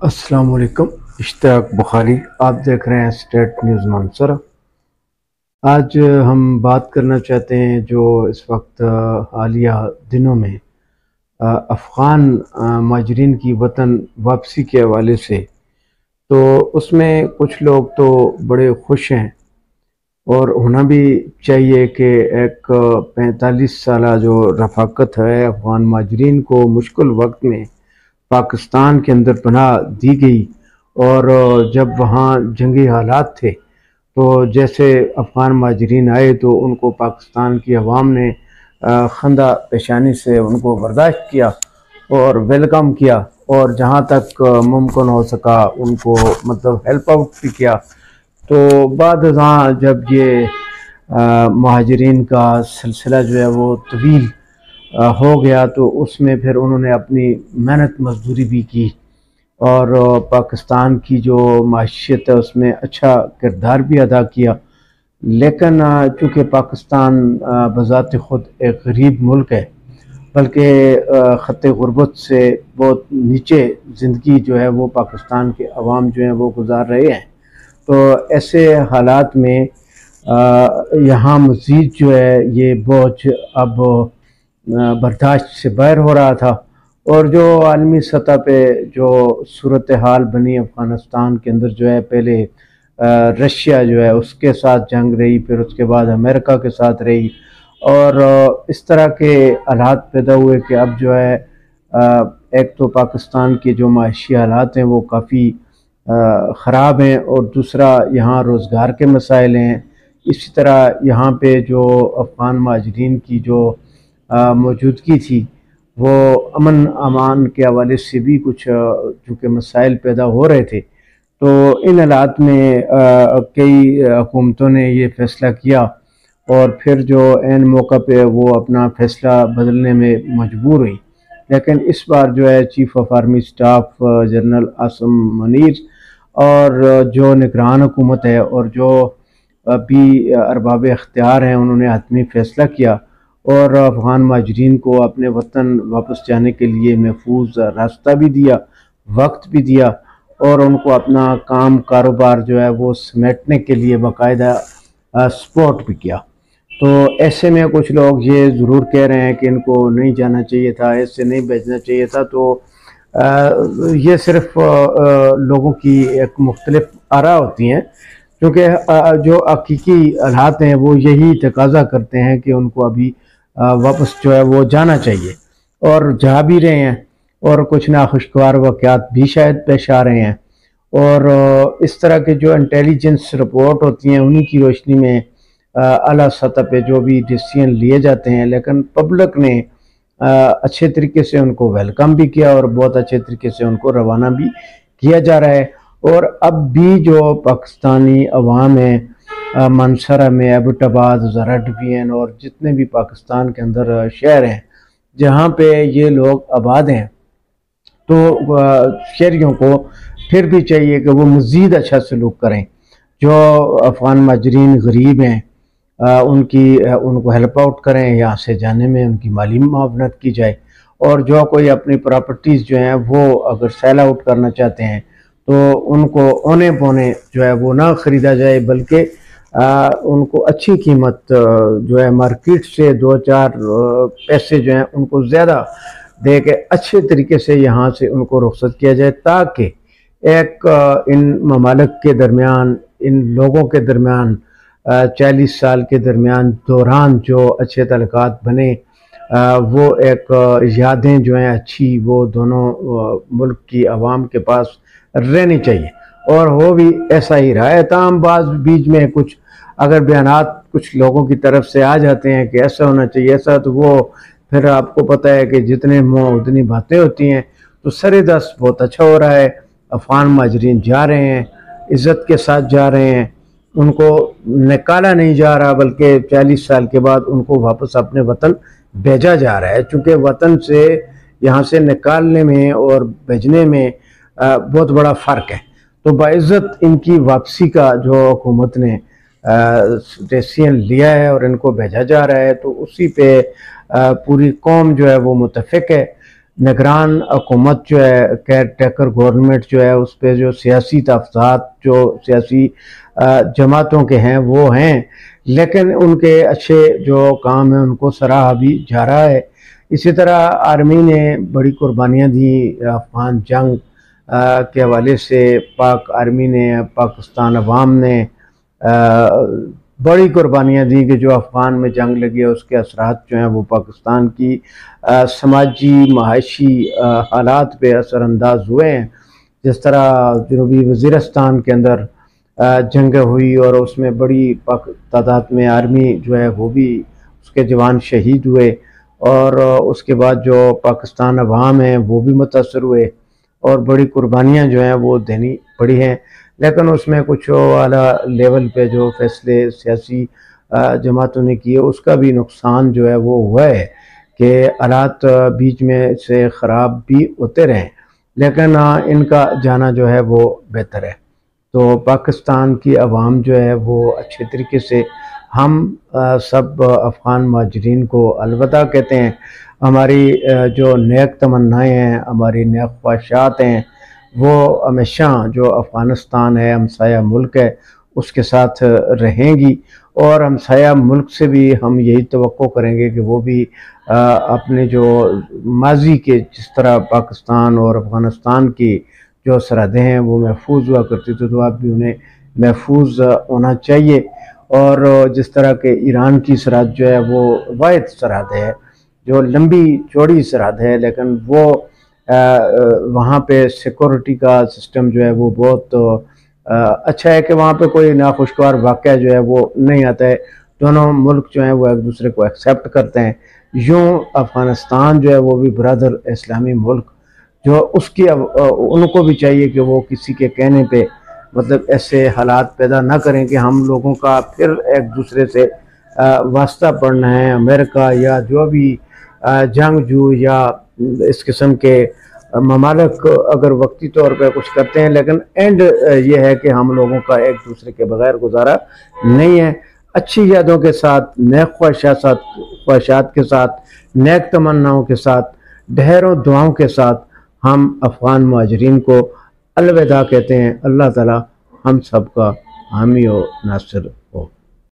अस्सलाम वालेकुम। इश्तियाक बुखारी, आप देख रहे हैं स्टेट न्यूज़ मंसूरा। आज हम बात करना चाहते हैं जो इस वक्त हालिया दिनों में अफ़गान माजरीन की वतन वापसी के हवाले से। तो उसमें कुछ लोग तो बड़े खुश हैं और होना भी चाहिए कि एक 45 साला जो रफ़ाकत है अफ़गान माजरीन को मुश्किल वक्त में पाकिस्तान के अंदर पनाह दी गई। और जब वहाँ जंगी हालात थे तो जैसे अफ़गान माजरीन आए तो उनको पाकिस्तान की अवाम ने खंदा पेशानी से उनको बर्दाश्त किया और वेलकम किया, और जहाँ तक मुमकिन हो सका उनको मतलब हेल्प आउट भी किया। तो बाद जब ये महाजरीन का सिलसिला जो है वो तवील हो गया तो उसमें फिर उन्होंने अपनी मेहनत मजदूरी भी की और पाकिस्तान की जो माशियत है उसमें अच्छा किरदार भी अदा किया। लेकिन चूँकि पाकिस्तान बज़ात ख़ुद एक गरीब मुल्क है, बल्कि ख़त्ते ग़ुरबत से बहुत नीचे ज़िंदगी जो है वो पाकिस्तान के अवाम जो हैं वो गुज़ार रहे हैं। तो ऐसे हालात में यहाँ मज़ीद जो है ये बोझ अब बर्दाश्त से बाहर हो रहा था। और जो आलमी सतह पे जो सूरत हाल बनी अफ़गानिस्तान के अंदर जो है, पहले रशिया जो है उसके साथ जंग रही, फिर उसके बाद अमेरिका के साथ रही, और इस तरह के हालात पैदा हुए कि अब जो है एक तो पाकिस्तान के जो माशी हालात हैं वो काफ़ी ख़राब हैं, और दूसरा यहाँ रोज़गार के मसाइल हैं। इसी तरह यहाँ पे जो अफ़गान माजरीन की जो मौजूदगी थी वो अमन अमान के हवाले से भी कुछ चूँकि मसाइल पैदा हो रहे थे। तो इन हालात में कई हुकूमतों ने ये फ़ैसला किया और फिर जो ऐन मौका पे वो अपना फ़ैसला बदलने में मजबूर हुई। लेकिन इस बार जो है chief of army staff general Asim Munir और जो निगरान हुकूमत है और जो अभी अरबाब इख्तियार हैं उन्होंने हतमी फ़ैसला किया और अफ़गान माजरीन को अपने वतन वापस जाने के लिए महफूज रास्ता भी दिया, वक्त भी दिया, और उनको अपना काम कारोबार जो है वो समेटने के लिए बाकायदा सपोर्ट भी किया। तो ऐसे में कुछ लोग ये ज़रूर कह रहे हैं कि इनको नहीं जाना चाहिए था, ऐसे नहीं भेजना चाहिए था। तो ये सिर्फ लोगों की एक मुख्तलिफ आरा होती हैं, क्योंकि जो हकीकी हालात हैं वो यही तकाजा करते हैं कि उनको अभी वापस जो है वो जाना चाहिए, और जा भी रहे हैं, और कुछ नाखुशगवार वाक़यात भी शायद पेश आ रहे हैं। और इस तरह के जो इंटेलिजेंस रिपोर्ट होती हैं उन्हीं की रोशनी में आला सतह पे जो भी डिसीजन लिए जाते हैं। लेकिन पब्लिक ने अच्छे तरीके से उनको वेलकम भी किया और बहुत अच्छे तरीके से उनको रवाना भी किया जा रहा है। और अब भी जो पाकिस्तानी अवाम है मनसरा में, एबटाबाद, ज़रा डिवीज़न और जितने भी पाकिस्तान के अंदर शहर हैं जहाँ पे ये लोग आबाद हैं, तो शहरियों को फिर भी चाहिए कि वो मज़ीद अच्छा सलूक करें। जो अफ़गान माजरीन गरीब हैं उनको हेल्प आउट करें, यहाँ से जाने में उनकी माली मुआवनत की जाए। और जो कोई अपनी प्रॉपर्टीज़ जो हैं वो अगर सेल आउट करना चाहते हैं तो उनको औने पौने जो है वो ना ख़रीदा जाए, बल्कि उनको अच्छी कीमत जो है मार्केट से 2-4 पैसे जो हैं उनको ज़्यादा दे के अच्छे तरीके से यहाँ से उनको रुखसत किया जाए, ताकि एक इन ममालिक के दरमियान, इन लोगों के दरमियान 40 साल के दौरान जो अच्छे तल्लुकात बने, वो एक यादें जो हैं अच्छी वो दोनों मुल्क की आवाम के पास रहनी चाहिए। और हो भी ऐसा ही रहा है। ताम बाज़ बीच में कुछ अगर बयानात कुछ लोगों की तरफ से आ जाते हैं कि ऐसा होना चाहिए ऐसा, तो वो फिर आपको पता है कि जितने मुँह उतनी बातें होती हैं। तो सरेदस्त बहुत अच्छा हो रहा है, अफ़गान माजरीन जा रहे हैं, इज़्ज़त के साथ जा रहे हैं, उनको निकाला नहीं जा रहा, बल्कि 40 साल के बाद उनको वापस अपने वतन भेजा जा रहा है। चूँकि वतन से यहाँ से निकालने में और भेजने में बहुत बड़ा फ़र्क है। तो बाइज़्ज़त इनकी वापसी का जो हुकूमत ने डिसीजन लिया है और इनको भेजा जा रहा है, तो उसी पे पूरी कौम जो है वो मुत्तफ़िक है। निगरान हुकूमत जो है, केयर टेकर गवर्नमेंट जो है, उस पर जो सियासी तहफ़्ज़ात जो सियासी जमातों के हैं वो हैं, लेकिन उनके अच्छे जो काम हैं उनको सराहा भी जा रहा है। इसी तरह आर्मी ने बड़ी कुर्बानियाँ दी अफ़गान जंग के हवाले से। पाक आर्मी ने, पाकिस्तान अवाम ने बड़ी कुर्बानियाँ दी कि जो अफ़गान में जंग लगी है उसके असरात जो हैं वो पाकिस्तान की समाजी माशी हालात पे असरानंदाज हुए हैं। जिस तरह जनूबी वज़ीरिस्तान के अंदर जंग हुई और उसमें बड़ी तादाद में आर्मी जो है वो भी, उसके जवान शहीद हुए, और उसके बाद जो पाकिस्तान अवाम है वो भी मुतासर हुए और बड़ी कुर्बानियाँ जो हैं वो देनी पड़ी हैं। लेकिन उसमें कुछ वाला लेवल पे जो फैसले सियासी जमातों ने किए उसका भी नुकसान जो है वो हुआ है कि हालात बीच में से ख़राब भी होते रहें, लेकिन इनका जाना जो है वो बेहतर है। तो पाकिस्तान की आवाम जो है वो अच्छे तरीके से हम सब अफ़गान महाजरीन को अलविदा कहते हैं। हमारी जो नेक तमन्नाएँ हैं, हमारी नेक ख्वाहिशात हैं, वो हमेशा जो अफ़गानिस्तान है, हमसाया मुल्क है, उसके साथ रहेंगी। और हमसाया मुल्क से भी हम यही तवक्को करेंगे कि वो भी अपने जो माजी के जिस तरह पाकिस्तान और अफ़गानिस्तान की जो सरहदें हैं वो महफूज हुआ करती थी, तो अब भी उन्हें महफूज होना चाहिए। और जिस तरह के ईरान की सरहद जो है वो वाहिद सरहद है, जो लंबी चौड़ी सरहद है, लेकिन वो वहाँ पे सिक्योरिटी का सिस्टम जो है वो बहुत अच्छा है कि वहाँ पे कोई नाखुशगवार वाक़या जो है वो नहीं आता है। दोनों मुल्क जो हैं वो एक दूसरे को एक्सेप्ट करते हैं। यूँ अफ़गानिस्तान जो है वो भी ब्रदर इस्लामी मुल्क जो उसकी उनको भी चाहिए कि वो किसी के कहने पे मतलब ऐसे हालात पैदा ना करें कि हम लोगों का फिर एक दूसरे से वास्ता पड़ना है। अमेरिका या जो भी जंगजू या इस किस्म के ममालिक अगर वक्ती तौर पर कुछ करते हैं, लेकिन एंड ये है कि हम लोगों का एक दूसरे के बगैर गुजारा नहीं है। अच्छी यादों के साथ, नेक ख्वाहिशात के साथ, नेक तमन्नाओं के साथ, ढेरों दुआओं के साथ हम अफ़गान मुहाजिरीन को अलविदा कहते हैं। अल्लाह ताला हम सब का हामी व नासिर